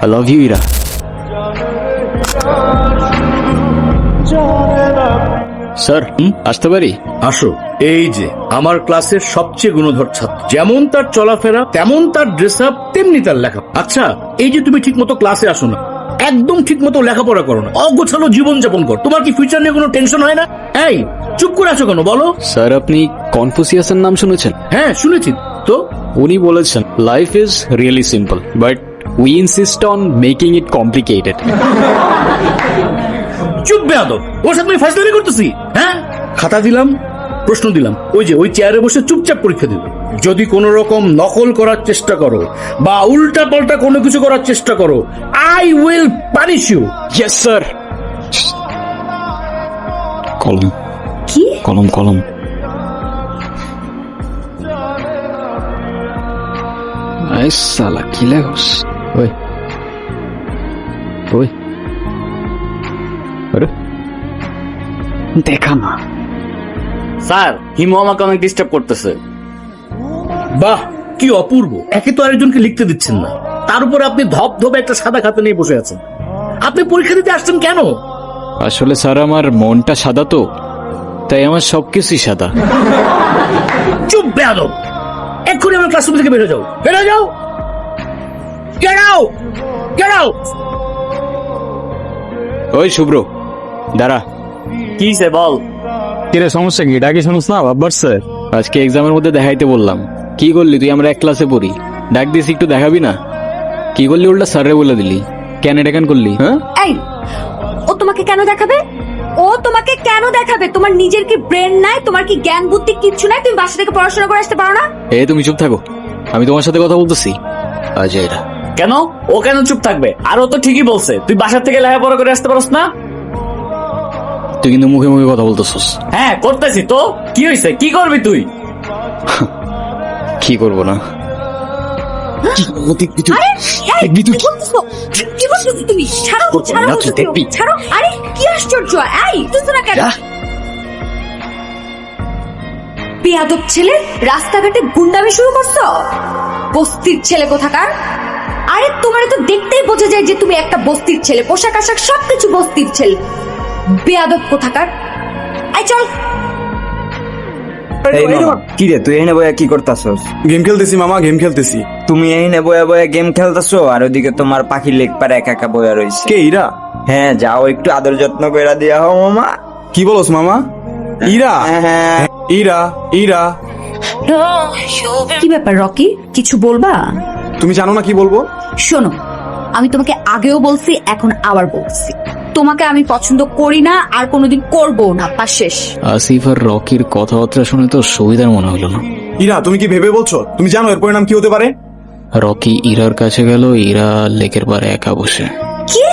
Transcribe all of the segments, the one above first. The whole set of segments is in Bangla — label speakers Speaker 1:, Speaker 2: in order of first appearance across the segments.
Speaker 1: I love you Ira. Sir আসতে পারি?
Speaker 2: আসো। এই যে আমার ক্লাসের সবচেয়ে গুণধর ছাত্র, যেমন তার চলাফেরা তেমন তার ড্রেস আপ তেমনি তার লেখা। আচ্ছা, এই যে তুমি ঠিক মতো ক্লাসে আসো না, একদম ঠিক মতো লেখাপড়া করো না, অগোছালো জীবন যাপন কর, তোমার কি ফিউচার নিয়ে কোনো টেনশন হয় না? এই চুপ করে আছো কেন বলো?
Speaker 1: স্যার আপনি কনফুসিয়াসের নাম শুনেছেন?
Speaker 2: হ্যাঁ শুনেছি তো।
Speaker 1: উনি বলেছেন life is really simple but we insist on making it complicated.
Speaker 2: চুপ বেয়াদব, ওর সাথে আমি ফাইজলামি করতেছি? হ্যাঁ, খাতা দিলাম, প্রশ্ন দিলাম, ওই যে ওই চেয়ারে বসে চুপচাপ পরীক্ষা দিল। যদি কোনো রকম নকল করার চেষ্টা করো বা উল্টা পাল্টা কোনো কিছু করার চেষ্টা করো, I will punish you.
Speaker 1: Yes sir. কলম
Speaker 3: কি?
Speaker 1: কলম কলম। আই সালা কি লেখস? ওই ওই আরে দেখা না।
Speaker 4: স্যার, হিমু আমাকে অনেক ডিস্টার্ব করতেছে।
Speaker 2: বাহ, কি অপূর্ব! একে তো আরেকজনকে লিখতে দিচ্ছেন না, তার উপর আপনি ধপধপে একটা সাদা খাতা নিয়ে বসে আছেন। আপনি পরীক্ষা দিতে আসছেন কেন?
Speaker 1: আসলে স্যার আমার মনটা সাদা তো, তাই আমার সবকিছুই সাদা।
Speaker 2: চুপ বেয়াদব, এক্ষুনি আমার ক্লাসরুম থেকে বেরো যাও, বেরো যাও, গেট আউট, গেট আউট।
Speaker 1: ওই শুভ্র দাঁড়া।
Speaker 4: কি সে বল?
Speaker 1: কিরে সমস্যা কি? ডাকি শুনুস না বাবার স্যার আজকে এক্সামের মধ্যে দেখাইতে বললাম। কি করলি তুই? আমরা এক ক্লাসে পড়ি, ডাক দিস একটু দেখাবি না? কি করলি? উল্টা স্যারে বলে দিলি। কেন এটা কেন করলি? হ্যাঁ
Speaker 3: এই, ও তোমাকে কেন দেখাবে? ও তোমাকে কেন দেখাবে? তোমার নিজের কি ব্রেন নাই? তোমার কি জ্ঞান বুদ্ধি কিচ্ছু নাই? তুমি বাসা থেকে পড়াশোনা করে আসতে পারো না?
Speaker 1: এ তুমি চুপ থাকো, আমি তোমার সাথে কথা বলতেছি। আজ এটা
Speaker 4: কেন? ও কেন চুপ থাকবে? আর ও তো ঠিকই বলছে, তুই বাসার থেকে লেখাপড়া করে আসতে পারস না।
Speaker 1: তুই কিন্তু মুখে মুখে কথা বলতেছস।
Speaker 4: হ্যাঁ করতেছি তো, কি হয়েছে? কি করবি তুই?
Speaker 1: কি করবো না?
Speaker 3: আরে, এই, কি বলতেছো? কি বলতেছো তুমি? ছাড়ো, ছাড়ো
Speaker 1: না,
Speaker 3: বলছো
Speaker 1: তুই দেখবি।
Speaker 3: তুমি, ছাড়ো। আরে কি আশ্চর্য! এই তুই না কেন? বেয়াদব ছেলে, রাস্তাঘাটে গুন্ডামি শুরু করছো? বস্তির ছেলে কোথাকার! আরে তোমার তো দেখতেই বোঝা যায় যে তুমি একটা বস্তির ছেলে, পোশাক আশাক সবকিছু বস্তির ছেলে। বেয়াদব কোথাকার! এই চল।
Speaker 5: এই মামা, কি রে তুই এনে বয়া কি করতাছস?
Speaker 6: গেম খেলতেছি মামা, গেম খেলতেছি।
Speaker 5: তুমি এনে বয়া বয়া গেম খেলতাছো আর ওদিকে তোমার পাখির লেগ পারে একা একা বয়া রইছে।
Speaker 6: কে ইরা?
Speaker 5: হ্যাঁ, যাও একটু আদর যত্ন কইরা দিয়া হও মামা।
Speaker 6: কি বলস মামা? ইরা?
Speaker 5: হ্যাঁ,
Speaker 6: ইরা ইরা
Speaker 3: কি ব্যাপার রকি, কিছু বলবা?
Speaker 6: তুমি জানো না কি বলবো?
Speaker 3: শোনো, আমি তোমাকে আগেও বলছি, এখন আবার বলছি, তোমাকে আমি পছন্দ করি না আর কোনোদিন করবো না, পাস শেষ।
Speaker 1: আসিফ আর রকির কথাবার্তা শুনে তো সুবিধার মনে হলো না।
Speaker 6: ইরা তুমি কি ভেবে বলছো? তুমি জানো এর পরিণাম কি হতে পারে?
Speaker 1: রকি ইরার কাছে গেল, ইরা লেকের পারে একা বসে।
Speaker 3: কি?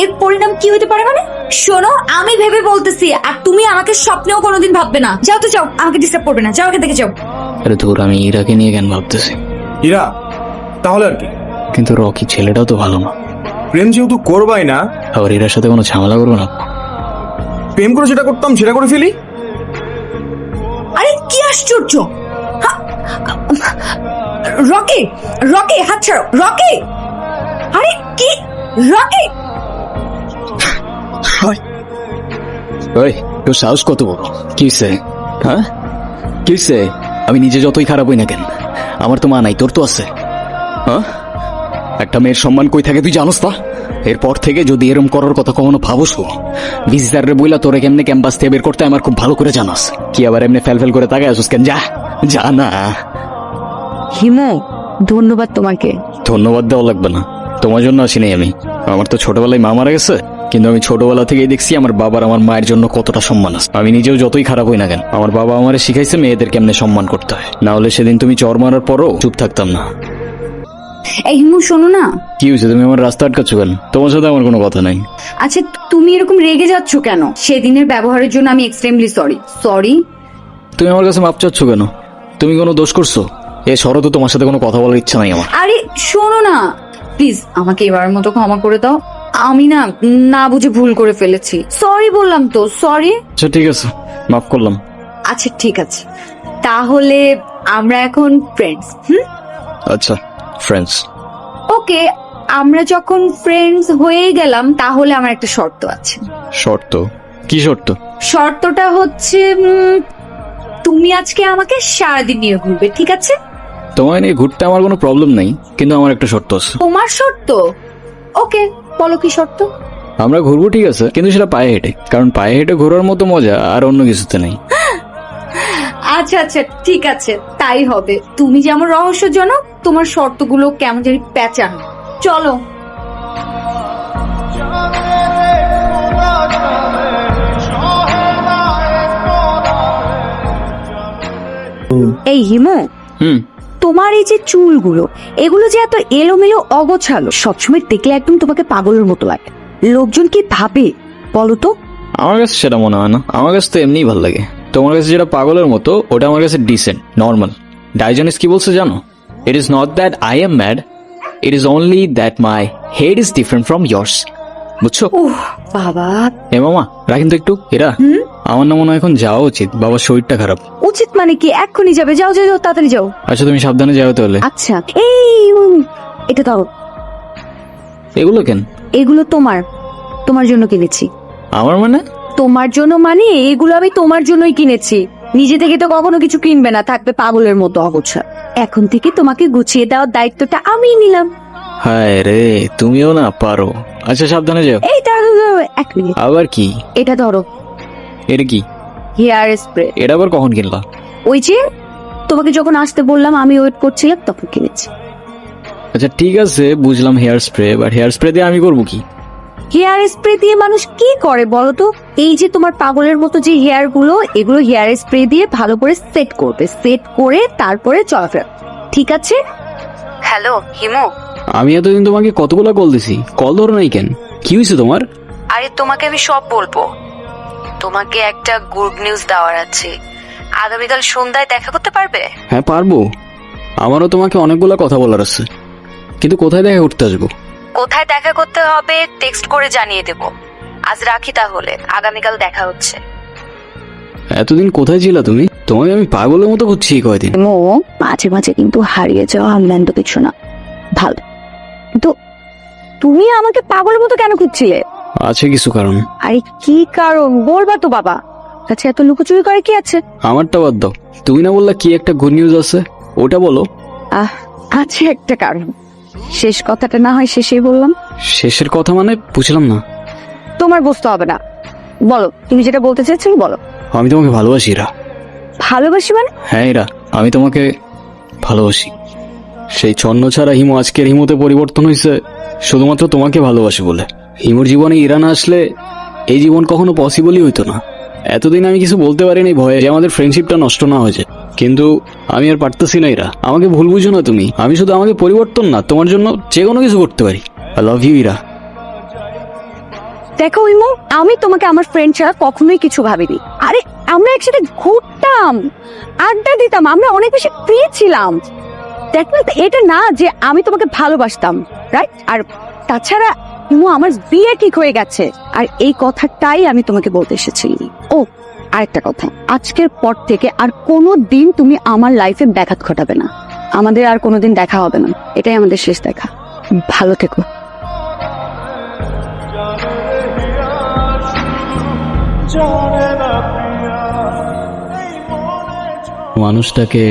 Speaker 3: এর পরিণাম কি হতে পারে মানে? শোনো, আমি ভেবে বলতেছি আর তুমি আমাকে স্বপ্নেও কোনোদিন ভাববে না। যাও তো যাও, আমাকে ডিস্টার্ব করবে না, যাও এখান থেকে যাও।
Speaker 1: আরে ধুর, আমি ইরাকে নিয়ে কেন ভাবতেছি?
Speaker 6: ইরা তাহলে আর কি?
Speaker 1: কিন্তু রকি ছেলেটাও তো ভালো না।
Speaker 6: প্রেম যেহেতু করবাই না,
Speaker 1: আবার ইরার সাথে কোনো ঝামেলা করবে না?
Speaker 6: প্রেম করে যেটা করতাম সেটা করে ফেলি।
Speaker 3: আরে কি আশ্চর্য! হা- রকি, রকি হাত ছাড়ো, রকি! আরে কি রকি!
Speaker 1: ওই তোর সাহস কত বড়? কিসে? হ্যাঁ কিসে? আমি নিজে যতই খারাপ হই না কেন, আমার তো মা নাই, তোর তো আছে। হ্যাঁ, একটা মেয়ের সম্মান কই থাকে তুই জানোস না? এরপর থেকে যদি এরম করার কথা কখনো ভাবস, ভিজিটারে বইলা তোরে কেমনে ক্যাম্পাস থেকে বের করতে আমার খুব ভালো করে জানাস। কি আবার এমনি ফেল করে তাকায় আসুস কেন? যা যা না।
Speaker 3: হিমু, ধন্যবাদ তোমাকে।
Speaker 1: ধন্যবাদ দেওয়া লাগবে না, তোমার জন্য আসিনি আমি। আমার তো ছোটবেলায় মা মারা গেছে, কিন্তু আমি ছোটবেলা থেকেই দেখছি আমার বাবার আমার মায়ের জন্য কতটা সম্মান আছে। আমি নিজেও যতই খারাপ হই না কেন, আমার বাবা আমারে শিখাইছে মেয়েদের কেমনে সম্মান করতে হয়। না হলে সেদিন তুমি চর মারার পরও চুপ থাকতাম না।
Speaker 3: এই হিমু শোনো না।
Speaker 1: কি হয়েছে? তুমি আমার রাস্তা আটকাচ্ছ কেন? তোমার সাথে আমার কোনো কথা নাই।
Speaker 3: আচ্ছা তুমি এরকম রেগে যাচ্ছ কেন? সেদিনের ব্যবহারের জন্য আমি এক্সট্রিমলি সরি। সরি?
Speaker 1: তুমি আমার কাছে মাপ চাচ্ছ কেন? তুমি কোনো দোষ করছো? এ শরতে তোমার সাথে কোনো কথা বলার ইচ্ছা নাই আমার।
Speaker 3: আরে শোনো না, প্লিজ আমাকে এবারের মতো ক্ষমা করে দাও। আমি না না বুঝে ভুল করে ফেলেছি। সরি বললাম তো, সরি।
Speaker 1: আচ্ছা ঠিক আছে, মাফ করলাম।
Speaker 3: আচ্ছা ঠিক আছে, তাহলে আমরা এখন ফ্রেন্ডস।
Speaker 1: আচ্ছা ফ্রেন্ডস।
Speaker 3: ওকে, আমরা যখন ফ্রেন্ডস হয়ে গেলাম তাহলে আমার একটা শর্ত আছে।
Speaker 1: শর্ত? কি শর্ত?
Speaker 3: শর্তটা হচ্ছে তুমি আজকে আমাকে সারাদিন নিয়ে ঘুরবে, ঠিক আছে?
Speaker 1: তোমায় নিয়ে ঘুরতে আমার কোনো প্রবলেম নাই, কিন্তু আমার একটা শর্ত আছে।
Speaker 3: তোমার শর্ত? ওকে, বলো কি শর্ত?
Speaker 1: আমরা ঘুরবো ঠিক আছে, কিন্তু সেটা পায়ে হেঁটে, কারণ পায়ে হেঁটে ঘোরার মতো মজা আর অন্য কিছুতে নেই।
Speaker 3: আচ্ছা আচ্ছা ঠিক আছে, তাই হবে। তুমি যেমন রহস্যজনক, তোমার শর্তগুলো কেমন জানি প্যাচান। চলো। এই হিমু, তোমার এই যে চুলগুলো, এগুলো যে এত এলোমেলো অগোছালো, সবসময় দেখলে একদম তোমাকে পাগলের মতো লাগে। লোকজন কি ভাবে বলো তো?
Speaker 1: আমার কাছে সেটা মনে হয় না, আমার কাছে তো এমনিই ভালো লাগে। তোমার কাছে যেটা পাগলের মতো, ওটা আমার কাছে ডিসেন্ট, নর্মাল। ডাইজনিস কি বলছে জানো? It is not that I am mad, it is only that my head is different from years. বুঝছো?
Speaker 3: বাবা,
Speaker 1: এ মামা রাখেন তো একটু। এরা আমার না মনে হয় এখন যাওয়া উচিত, বাবার শরীরটা খারাপ।
Speaker 3: উচিত মানে কি? এক্ষুনি যাবে? যাও যাও যাও, তাড়াতাড়ি যাও।
Speaker 1: আচ্ছা তুমি সাবধানে যাও তাহলে।
Speaker 3: আচ্ছা, এই এটা ধরো।
Speaker 1: এগুলো কেন?
Speaker 3: এগুলো তোমার, তোমার জন্য কিনেছি।
Speaker 1: আমার মানে?
Speaker 3: তোমার জন্য মানে এগুলো আমি তোমার জন্যই কিনেছি। নিজে থেকে তো কখনো কিছু কিনবে না, থাকবে পাগলের মতো অগোছাল। এখন থেকে তোমাকে গুছিয়ে দেওয়ার দায়িত্বটা আমিই নিলাম।
Speaker 1: হায় রে, তুমিও না পারো। আচ্ছা সাবধানে যাও।
Speaker 3: এই দাঁড়াও, এক মিনিট।
Speaker 1: আবার কি?
Speaker 3: এটা ধরো,
Speaker 1: এটা কি?
Speaker 3: Hair spray.
Speaker 1: এটা আবার কখন কিনলা?
Speaker 3: ওই যে তোমাকে যখন আসতে বললাম, আমি ওয়েট করছিলাম তখন কিনেছি।
Speaker 1: আচ্ছা ঠিক আছে বুঝলাম hair spray, but hair spray দিয়ে আমি করবো কি?
Speaker 3: হেয়ার স্প্রে দিয়ে মানুষ কি করে বলো তো? এই যে তোমার পাগলের মতো যে হেয়ার গুলো, এগুলো হেয়ার স্প্রে দিয়ে ভালো করে সেট করবে, সেট করে তারপরে চলাফেরা, ঠিক আছে? হ্যালো হিমু।
Speaker 1: আমি এতদিন তোমাকে কতগুলো কল দিছি, কল ধরো নাই কেন? কি হয়েছে তোমার?
Speaker 7: আরে তোমাকে আমি সব বলবো। তোমাকে একটা গুড নিউজ দেওয়ার আছে। আগামীকাল সন্ধ্যায় দেখা করতে পারবে?
Speaker 1: হ্যাঁ পারবো, আমারও তোমাকে অনেকগুলো কথা বলার আছে, কিন্তু কোথায় দেখা করতে আসবো?
Speaker 7: কোথায় দেখা করতে হবে টেক্সট করে জানিয়ে দেব। আজ রাখি তাহলে, আগামীকাল দেখা হচ্ছে।
Speaker 1: এতদিন কোথায় ছিলা তুমি? তোমাকে আমি পাগলের মতো খুঁজছি এই কয়দিন।
Speaker 3: মো মাঝে মাঝে কিন্তু হারিয়ে যাওয়া তো কিছু না, ভালো। কিন্তু তুমি আমাকে পাগলের মতো কেন খুঁজছিলে?
Speaker 1: আছে কিছু কারণ।
Speaker 3: আরে কি কারণ বলবা তো বাবা, কাছে এত লুকোচুরি করে কি আছে?
Speaker 1: আমারটা বাদ দাও, তুমি না বললা কি একটা গুড নিউজ আছে, ওটা বলো।
Speaker 3: আছে একটা কারণ, শেষ কথাটা না হয় শেষেই বললাম।
Speaker 1: শেষের কথা মানে বুঝলাম না।
Speaker 3: তোমার বুঝতে হবে না, বলো তুমি যেটা বলতে চাইছো বলো।
Speaker 1: আমি তোমাকে ভালোবাসি ইরা।
Speaker 3: ভালোবাসি মানে?
Speaker 1: হ্যাঁ ইরা, আমি তোমাকে ভালোবাসি। সেই ছন্ন ছাড়া হিমু আজকের হিমুতে পরিবর্তন হয়েছে শুধুমাত্র তোমাকে ভালোবাসি বলে। হিমুর জীবনে ইরা না আসলে এই জীবন কখনো পসিবলই হইতো না। এতদিন আমি কিছু বলতে পারিনি ভয়ে যে আমাদের ফ্রেন্ডশিপটা নষ্ট না হয়ে যায়, কিন্তু আমি আর পারতেছি না ইরা। আমাকে ভুল বুঝো না তুমি, আমি শুধু আমাকে পরিবর্তন না, তোমার জন্য যে কোনো কিছু করতে পারি। I love you Ira.
Speaker 3: দেখো ইমো, আমি তোমাকে আমার ফ্রেন্ড ছাড়া কখনোই কিছু ভাবিনি। আরে আমরা একসাথে ঘুরতাম, আড্ডা দিতাম, আমরা অনেক বেশি ফ্রি ছিলাম। দেখো এটা না যে আমি তোমাকে ভালোবাসতাম, রাইট? আর তাছাড়া ইমো আমার বিয়ে ঠিক হয়ে গেছে, আর এই কথাটাই আমি তোমাকে বলতে এসেছি। ও আরেকটা কথা, আজকের পর থেকে আর কোনো দিন তুমি আমার লাইফে ব্যাঘাত ঘটাবে না। আমাদের আর কোনোদিন দেখা হবে না, এটাই আমাদের শেষ দেখা। ভালো থেকো।
Speaker 1: মানুষটাকে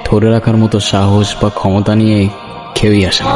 Speaker 1: ধরে রাখার মতো সাহস বা ক্ষমতা নিয়ে কেউই আসে না।